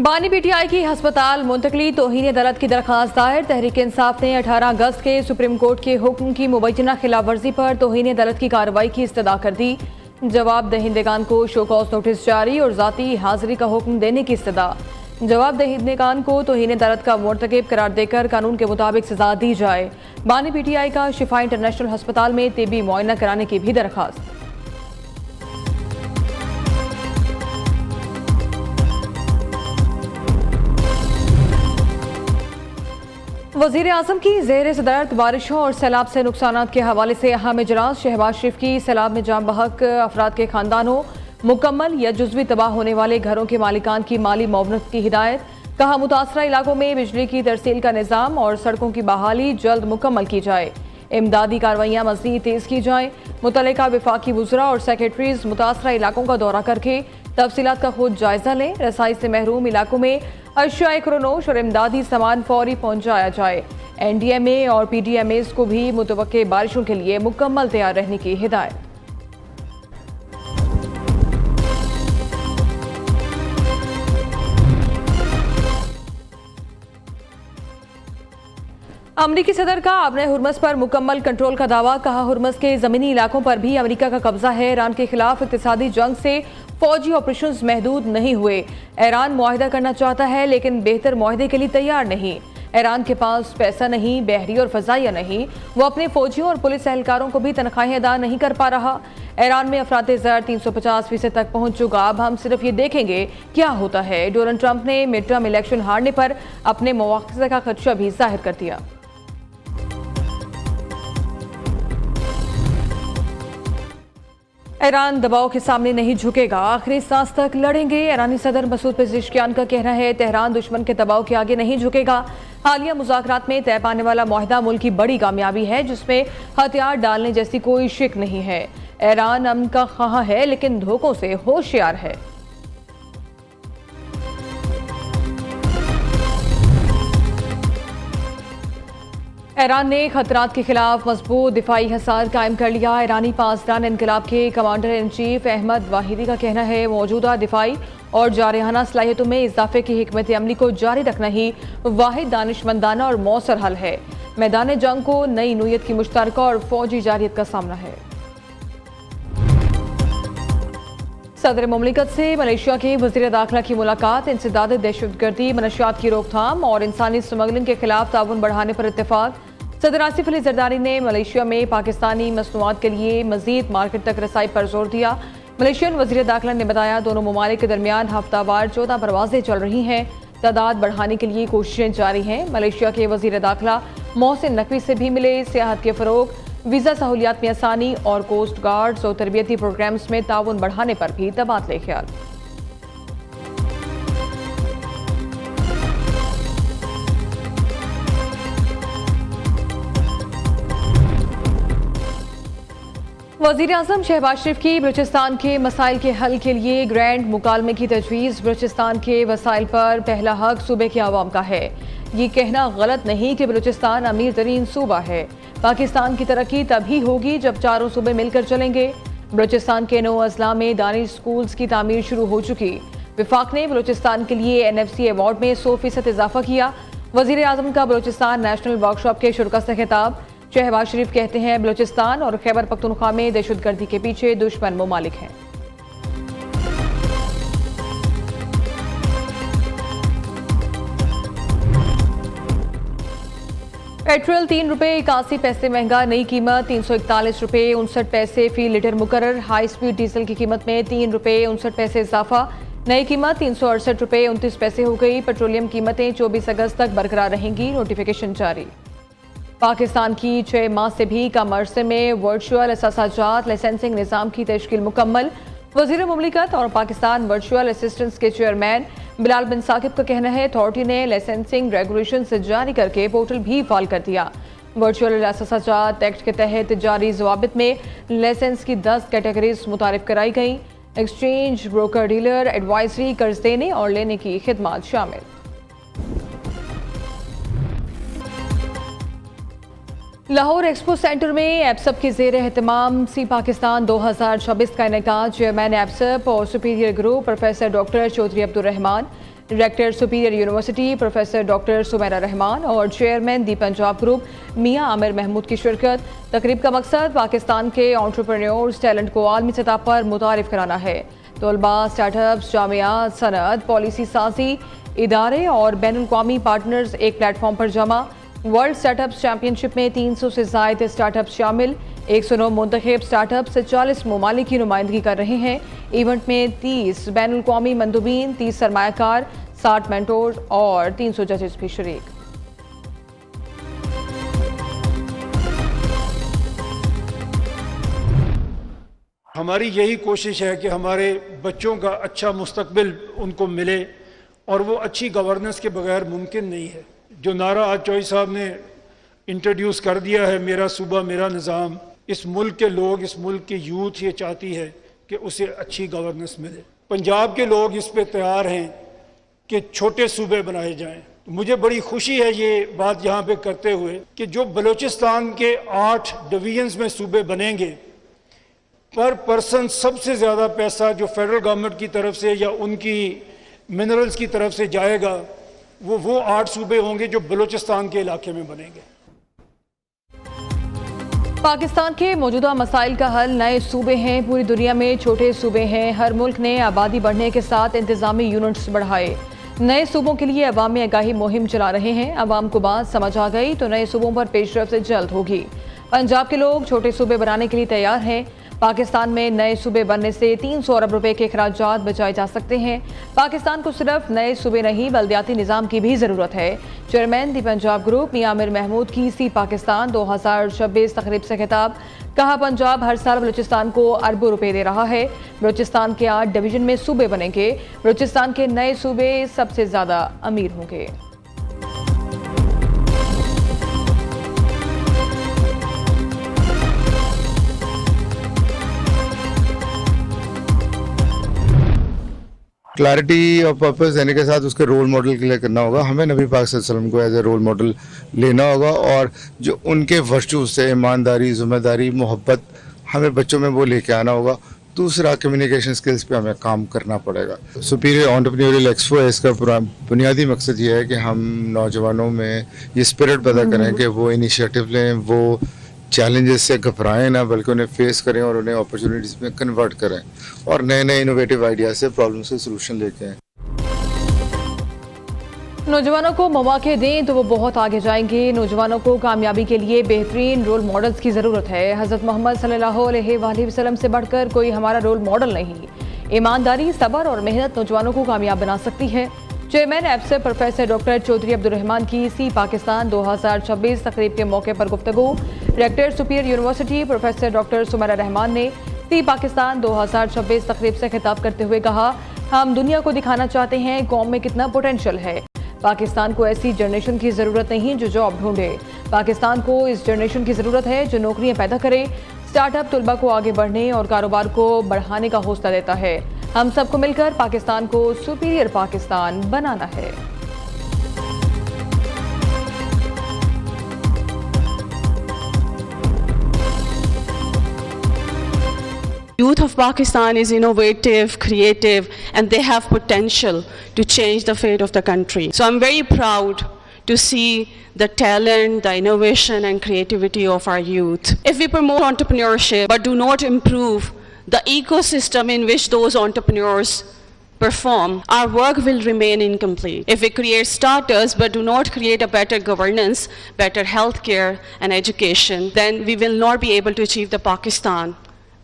बानी पीटीआई की हस्पताल मुंतकली तौहीन अदालत की दरखास्त दायर। तहरीक इंसाफ ने 18 अगस्त के सुप्रीम कोर्ट के हुक्म की मुबैना खिलाफ वर्जी पर तौहीन अदालत की कार्रवाई की इस्तदा कर दी। जवाब दहिंदगान को शो कॉज नोटिस जारी और जाती हाजिरी का हुक्म देने की इस्तदा। जवाब दहिंदगान को तौहीन अदालत का मुर्तकिब करार देकर कानून के मुताबिक सजा दी जाए। बानी पीटीआई का शिफा इंटरनेशनल हस्पताल में तिब्बी मुआयना कराने की भी दरखास्त। वज़ीर आज़म की ज़ेर सदरत बारिशों और सैलाब से नुकसानात के हवाले से अहम इजलास। शहबाज शरीफ की सैलाब में जाम बहक अफराद के खानदानों, मुकम्मल या जुज़वी तबाह होने वाले घरों के मालिकान की माली मुआवनत की हिदायत। कहा मुतासरा इलाकों में बिजली की तरसील का निज़ाम और सड़कों की बहाली जल्द मुकम्मल की जाए। इमदादी कार्रवाइयाँ मज़ीद तेज़ की जाएँ। मुतल्लिका वफाकी वुज़रा और सेक्रेटरीज मुतासरा इलाकों का दौरा करके तफसीलात का खुद जायजा लें। रसाई से महरूम इलाकों में अशियाए क्रोनोश और इमदादी सामान फौरी पहुँचाया जाए। NDMA और PDMAs को भी मुतवक्के बारिशों के लिए मुकम्मल तैयार रहने की हिदायत। अमरीकी सदर का अपने हुर्मस पर मुकम्मल कंट्रोल का दावा। कहा हुर्मस के ज़मीनी इलाकों पर भी अमरीका का कब्जा है। ईरान के खिलाफ इक़्तिसादी जंग से फौजी ऑपरेशंस महदूद नहीं हुए। ईरान मुआहिदा करना चाहता है लेकिन बेहतर मुआहिदे के लिए तैयार नहीं। ईरान के पास पैसा नहीं, बहरी और फ़ज़ाइया नहीं। वो अपने फौजियों और पुलिस एहलकारों को भी तनख्वाहें अदा नहीं कर पा रहा। ईरान में अफराते ज़र 350% तक पहुँच चुका। अब हम सिर्फ ये देखेंगे क्या होता है। डोनाल्ड ट्रंप ने मिड टर्म इलेक्शन हारने पर अपने मुआवजे का खदशा भी जाहिर कर दिया। ईरान दबाव के सामने नहीं झुकेगा, आखिरी सांस तक लड़ेंगे। ईरानी सदर मसूद पेज़ेश्कियान का कहना है तेहरान दुश्मन के दबाव के आगे नहीं झुकेगा। हालिया मुज़ाकरात में तय पाने वाला मुआहिदा मुल्क की बड़ी कामयाबी है जिसमें हथियार डालने जैसी कोई शिक नहीं है। ईरान अमन का ख्वाह है लेकिन धोखों से होशियार है। ईरान ने खतरात के खिलाफ मजबूत दिफाई हिसार कायम कर लिया। ईरानी पासदान इनकलाब के commander in chief Ahmad Vahidi का कहना है मौजूदा दिफाई और जारहाना सलाहियतों में इजाफे की हिकमत अमली को जारी रखना ही वाहिद दानिशमंदाना और मौसर हल है। मैदान जंग को नई नोयत की मुश्तरका और फौजी जारियत का सामना है। सदर मुमलिकत से मलेशिया के वज़ीर दाखिला की मुलाकात। इंसदाद दहशतगर्दी, मनशियात की रोकथाम और इंसानी स्मगलिंग के खिलाफ ताउन बढ़ाने पर इत्तेफाक। सदर आसिफ अली जरदारी ने मलेशिया में पाकिस्तानी मसनूआत के लिए मजीद मार्केट तक रसाई पर जोर दिया। मलेशियन वज़ीर दाखिला ने बताया दोनों ममालिक के दरमियान हफ्तावार 14 परवाजें चल रही हैं। तादाद बढ़ाने के लिए कोशिशें जारी हैं। मलेशिया के वज़ीर दाखिला मोहसिन नकवी से भी मिले। सियाहत के फ़रोग, वीज़ा सहूलियात में आसानी और कोस्ट गार्ड्स और तरबियती प्रोग्राम्स में ताउन बढ़ाने पर भी तबादले ख्याल। वज़ीर आज़म शहबाज शरीफ की बलूचिस्तान के मसाइल के हल के लिए ग्रैंड मुकालमे की तजवीज़। बलूचिस्तान के वसाइल पर पहला हक सूबे के अवाम का है। ये कहना गलत नहीं कि बलूचिस्तान अमीर तरीन सूबा है। पाकिस्तान की तरक्की तभी होगी जब चारों सूबे मिलकर चलेंगे। बलूचिस्तान के 9 अजला में दानिश स्कूल्स की तामीर शुरू हो चुकी। विफाक ने बलूचिस्तान के लिए NFC अवार्ड में 100% इजाफा किया। वज़ीर आज़म का बलूचिस्तान नेशनल वर्कशॉप के शुरा से खिताब। शहबाज शरीफ कहते हैं बलूचिस्तान और खैबर पख्तूनख्वा में दहशतगर्दी के पीछे दुश्मन ममालिक हैं। पेट्रोल 3 रुपये 81 पैसे महंगा, नई कीमत 341 रुपये 59 पैसे फी लीटर मुकर्रर। हाई स्पीड डीजल की कीमत में 3 रुपये 59 पैसे इजाफा, नई कीमत 368 रुपये 29 पैसे हो गई। पेट्रोलियम कीमतें 24 अगस्त तक बरकरार रहेंगी, नोटिफिकेशन जारी। पाकिस्तान की 6 माह से भी कम अरसे में वर्चुअल असासाजात लाइसेंसिंग निज़ाम की तश्कील मुकम्मल। वज़ीर मुमलिकत और पाकिस्तान वर्चुअल असिस्टेंस के चेयरमैन बिलाल बिन साकिब का कहना है अथॉरिटी ने लाइसेंसिंग रेगुलेशन से जारी करके पोर्टल भी फाल कर दिया। वर्चुअल असासाजात एक्ट के तहत जारी ज़वाबित में लाइसेंस की 10 कैटेगरीज मुतारिफ कराई गई। एक्सचेंज, ब्रोकर डीलर, एडवाइजरी, कर्ज देने और लेने की खिदमत शामिल। लाहौर एक्सपो सेंटर में एप्सप की ज़ेर एहतमाम सी पाकिस्तान 2026 का इनेकाद। चेयरमैन एप्सप और Superior Group professor doctor Chaudhry Abdul Rahman, director superior university professor doctor Sumera Rahman और chairman the Punjab Group Mian Amir Mahmood की शिरकत। तकरीब का मकसद पाकिस्तान के एंटरप्रेन्योर्स टैलेंट को आलमी सतह पर मुतारिफ कराना है। तलबा, स्टार्टअप्स, जामियात, सनअत, पॉलिसी साजी इदारे और बैनुल-अक़वामी पार्टनर्स एक प्लेटफॉर्म पर जमा। वर्ल्ड स्टार्टअप्स चैंपियनशिप में 300 से ज़ायद स्टार्टअप शामिल। 109 मुंतखब स्टार्टअप से 40 ममालिक की नुमाइंदगी कर रहे हैं। इवेंट में 30 बैनुल-अक़वामी मंदूबीन, 30 सरमायाकार, 60 मेंटोर्स और 300 जजेस भी शरीक। हमारी यही कोशिश है कि हमारे बच्चों का अच्छा मुस्तकबिल उनको मिले और वो अच्छी गवर्नेंस के बगैर मुमकिन नहीं है। जो नारा आज चौधरी साहब ने इंट्रोड्यूस कर दिया है, मेरा सूबा मेरा निज़ाम, इस मुल्क के लोग, इस मुल्क की यूथ ये चाहती है कि उसे अच्छी गवर्नेंस मिले। पंजाब के लोग इस पे तैयार हैं कि छोटे सूबे बनाए जाएं। मुझे बड़ी खुशी है ये बात यहाँ पे करते हुए कि जो बलूचिस्तान के 8 डिवीजन्स में सूबे बनेंगे, पर पर्सन सबसे ज़्यादा पैसा जो फेडरल गवर्नमेंट की तरफ से या उनकी मिनरल्स की तरफ से जाएगा, वो 8 सूबे होंगे जो बलूचिस्तान के इलाके में बनेंगे। पाकिस्तान के मौजूदा मसाइल का हल नए सूबे हैं। पूरी दुनिया में छोटे सूबे हैं। हर मुल्क ने आबादी बढ़ने के साथ इंतजामी यूनिट्स बढ़ाए। नए सूबों के लिए अवामी आगाही मुहिम चला रहे हैं। अवाम को बात समझ आ गई तो नए सूबों पर पेशरफ्त जल्द होगी। पंजाब के लोग छोटे सूबे बनाने के लिए तैयार हैं। पाकिस्तान में नए सूबे बनने से 300 अरब रुपए के अखराजात बचाए जा सकते हैं। पाकिस्तान को सिर्फ नए सूबे नहीं, बल्दियाती निज़ाम की भी ज़रूरत है। Chairman the Punjab Group Mian Amir Mahmood की सी पाकिस्तान 2026 तकरीब से खिताब। कहा, पंजाब हर साल बलूचिस्तान को अरबों रुपए दे रहा है। बलूचिस्तान के 8 डिवीजन में सूबे बनेंगे। बलूचिस्तान के नए सूबे सबसे ज़्यादा अमीर होंगे। क्लैरिटी और पर्पस देने के साथ उसके रोल मॉडल क्लियर करना होगा। हमें नबी पाक सल्लल्लाहु अलैहि वसल्लम को एज ए रोल मॉडल लेना होगा और जो उनके वर्चूज से ईमानदारी, जिम्मेदारी, मोहब्बत, हमें बच्चों में वो लेके आना होगा। दूसरा, कम्युनिकेशन स्किल्स पे हमें काम करना पड़ेगा। सुपीरियर एंटरप्रेन्योरियल एक्सपो है, इसका बुनियादी मकसद ये है कि हम नौजवानों में ये स्पिरिट पैदा करें कि वो इनिशिएटिव लें, वो चैलेंजेस से घबराएं ना, बल्कि उन्हें फेस करें और उन्हें अपॉर्चुनिटीज़ में कन्वर्ट करें और नए नए इनोवेटिव आइडियाज से प्रॉब्लम्स के सलूशन लेके आएं। नौजवानों को मौके दें तो वो बहुत आगे जाएंगे। नौजवानों को कामयाबी के लिए बेहतरीन रोल मॉडल्स की ज़रूरत है। हज़रत मोहम्मद सल्लल्लाहु अलैहि वसल्लम से बढ़कर कोई हमारा रोल मॉडल नहीं। ईमानदारी, सब्र और मेहनत नौजवानों को कामयाब बना सकती है। चेयरमैन एफसे प्रोफेसर डॉक्टर चौधरी अब्दुर्रहमान की सी पाकिस्तान 2026 तकरीब के मौके पर गुफ्तगू। Director superior university professor doctor Sumera Rahman ने सी पाकिस्तान 2026 तकरीब से खिताब करते हुए कहा, हम दुनिया को दिखाना चाहते हैं कौम में कितना पोटेंशियल है। पाकिस्तान को ऐसी जनरेशन की ज़रूरत नहीं जो जॉब ढूंढे। पाकिस्तान को इस जनरेशन की ज़रूरत है जो नौकरियां पैदा करे। स्टार्टअप तलबा को आगे बढ़ने और कारोबार को बढ़ाने का हौसला देता है। हम सबको मिलकर पाकिस्तान को सुपीरियर पाकिस्तान बनाना है। Youth of Pakistan is innovative, creative, and they have potential to change the fate of the country. So I'm very proud to see the talent, the innovation and creativity of our youth. If we promote entrepreneurship but do not improve the ecosystem in which those entrepreneurs perform, our work will remain incomplete. If we create starters but do not create a better governance, better healthcare and education, then we will not be able to achieve the Pakistan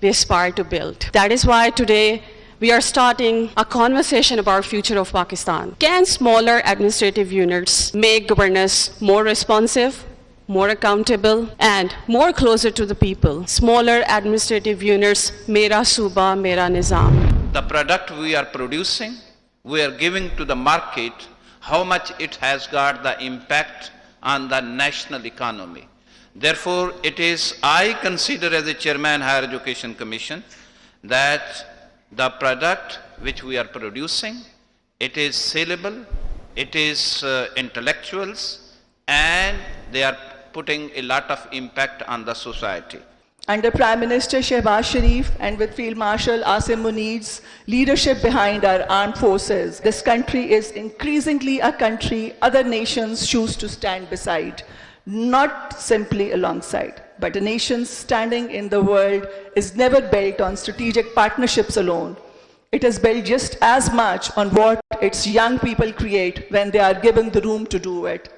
we aspire to build. That is why today we are starting a conversation about future of Pakistan. Can smaller administrative units make governance more responsive, more accountable, and more closer to the people? Smaller administrative units, Mera Suba, Mera Nizam. The product we are producing, we are giving to the market, how much it has got the impact on the national economy. Therefore, it is, I consider as the Chairman Higher Education Commission, that the product which we are producing, it is saleable, it is intellectuals, and they are putting a lot of impact on the society. Under Prime Minister Shehbaz Sharif and with Field Marshal Asim Munir's leadership behind our armed forces, this country is increasingly a country other nations choose to stand beside, not simply alongside. But a nation standing in the world is never built on strategic partnerships alone. It is built just as much on what its young people create when they are given the room to do it.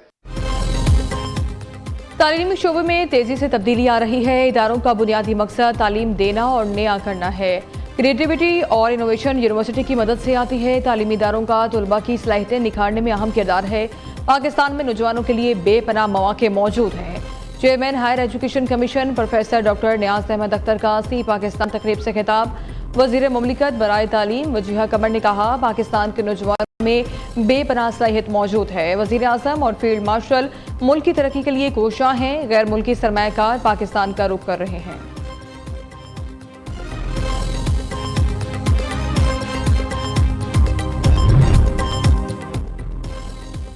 तालीमी शोबे में तेजी से तब्दीली आ रही है। इदारों का बुनियादी मकसद तालीम देना और नया करना है। क्रिएटिविटी और इनोवेशन यूनिवर्सिटी की मदद से आती है। तालीमी इदारों का तलबा की सलाहियतें निखारने में अहम किरदार है। पाकिस्तान में नौजवानों के लिए बेपनाह मौके मौजूद हैं। Chairman higher education commission professor doctor Niaz Ahmed Akhtar का सी पाकिस्तान तकरीब से खिताब। वजीर मुमलिकत बराए तालीम वजीहा कमर ने कहा, पाकिस्तान के नौजवानों में बेपनाह सलाहियत मौजूद है। वजीर आज़म और फील्ड मार्शल मुल्क की तरक्की के लिए कोशां हैं। गैर मुल्की सरमायाकार पाकिस्तान का रुख कर रहे हैं।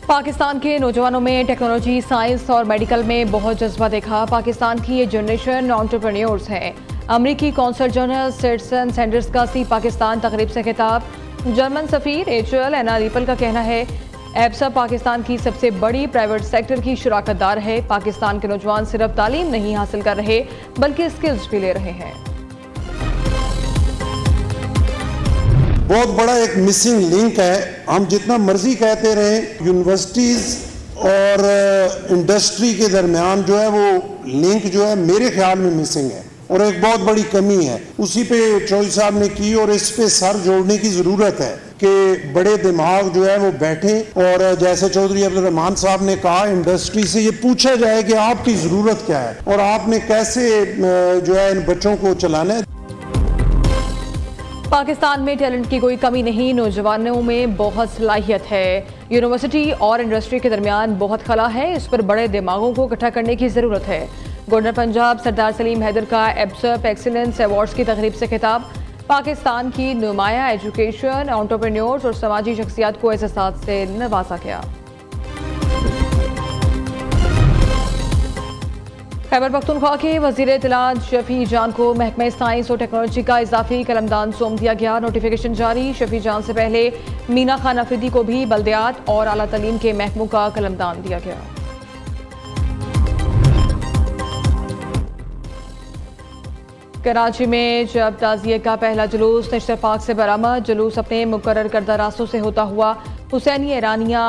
पाकिस्तान के नौजवानों में टेक्नोलॉजी, साइंस और मेडिकल में बहुत जज्बा देखा। पाकिस्तान की ये जनरेशन एंटरप्रेन्योर्स है। अमरीकी कौंसल जनरल सिटिजन सैंडर्स का सी पाकिस्तान तकरीब से खिताब। जर्मन सफीर एचएल एना रिपल का कहना है, एब्सा पाकिस्तान की सबसे बड़ी प्राइवेट सेक्टर की शराकतदार है। पाकिस्तान के नौजवान सिर्फ तालीम नहीं हासिल कर रहे बल्कि स्किल्स भी ले रहे हैं। बहुत बड़ा एक मिसिंग लिंक है। हम जितना मर्जी कहते रहे, यूनिवर्सिटीज़ और इंडस्ट्री के दरमियान जो है वो लिंक जो है मेरे ख्याल में मिसिंग है और एक बहुत बड़ी कमी है। उसी पे चौधरी साहब ने की और इस पे सर जोड़ने की ज़रूरत है कि बड़े दिमाग जो है वो बैठे और जैसे चौधरी अब्दुल रहमान साहब ने कहा, इंडस्ट्री से ये पूछा जाए कि आपकी ज़रूरत क्या है और आपने कैसे जो है इन बच्चों को चलाना है। पाकिस्तान में टैलेंट की कोई कमी नहीं, नौजवानों में बहुत सलाहियत है। यूनिवर्सिटी और इंडस्ट्री के दरमियान बहुत खला है। इस पर बड़े दिमागों को इकट्ठा करने की ज़रूरत है। गवर्नर पंजाब सरदार सलीम हैदर का एब्सप एक्सीलेंस अवार्ड्स की तकरीब से खिताब। पाकिस्तान की नुमाया एजुकेशन, एंटरप्रेन्योर्स और समाजी शख्सियात को एहसास से नवाजा गया। खैबर पख्तूनख्वा के वजीर इत्तलात शफी जान को महकमा साइंस और टेक्नोलॉजी का इजाफी कलमदान सौंप दिया गया। नोटिफिकेशन जारी। शफी जान से पहले मीना खान अफरीदी को भी बल्दियात और आला तालीम के महकमों का कलमदान दिया गया। कराची में जब ताज़िये का पहला जुलूस नेशनल पार्क से बरामद। जुलूस अपने मुकर्रर करदा रास्तों से होता हुआ हुसैनी एरानिया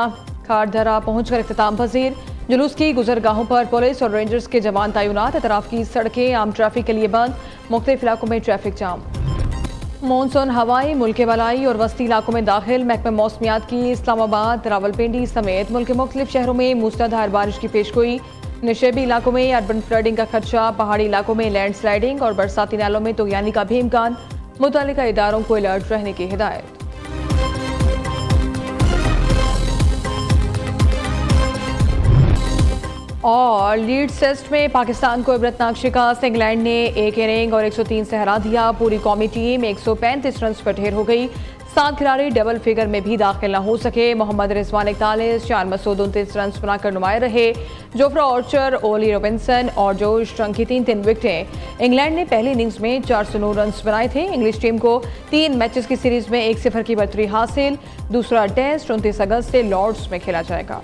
खारधरा पहुंचकर इख्तिताम पजीर। जुलूस की गुजरगाहों पर पुलिस और रेंजर्स के जवान तैनात। अतराफ की सड़कें आम ट्रैफिक के लिए बंद। मुख्तलिफ इलाकों में ट्रैफिक जाम। मानसून हवाएं मुल्क के वलाई और वस्ती इलाकों में दाखिल। महकमा मौसमियात की इस्लामाबाद, रावलपिंडी समेत मुल्क के मुख्तलिफ शहरों में मूसलाधार बारिश की पेशगोई। नशेबी इलाकों में अर्बन फ्लडिंग का खदशा। पहाड़ी इलाकों में लैंडस्लाइडिंग और बरसाती नालों में तोयानी का भी इम्कान। मुतल्लिका इदारों को अलर्ट रहने की हिदायत। और लीड्स टेस्ट में पाकिस्तान को इबरतनाक शिकस्त। इंग्लैंड ने एक इनिंग और 103 से हरा दिया। पूरी कौमी टीम 135 रन पर ढेर हो गई। 7 खिलाड़ी डबल फिगर में भी दाखिल न हो सके। मोहम्मद रिजवान 41, चार मसूद 29 रन बनाकर नुमाया रहे। जोफ्रा आर्चर, ओली रॉबिन्सन और जोश स्ट्रंग की 3-3 विकेटें। इंग्लैंड ने पहली इनिंग्स में 409 रन बनाए थे। इंग्लिश टीम को 3 मैचेस की सीरीज में 1-0 की बढ़तरी हासिल। दूसरा टेस्ट 29 अगस्त से लॉर्ड्स में खेला जाएगा।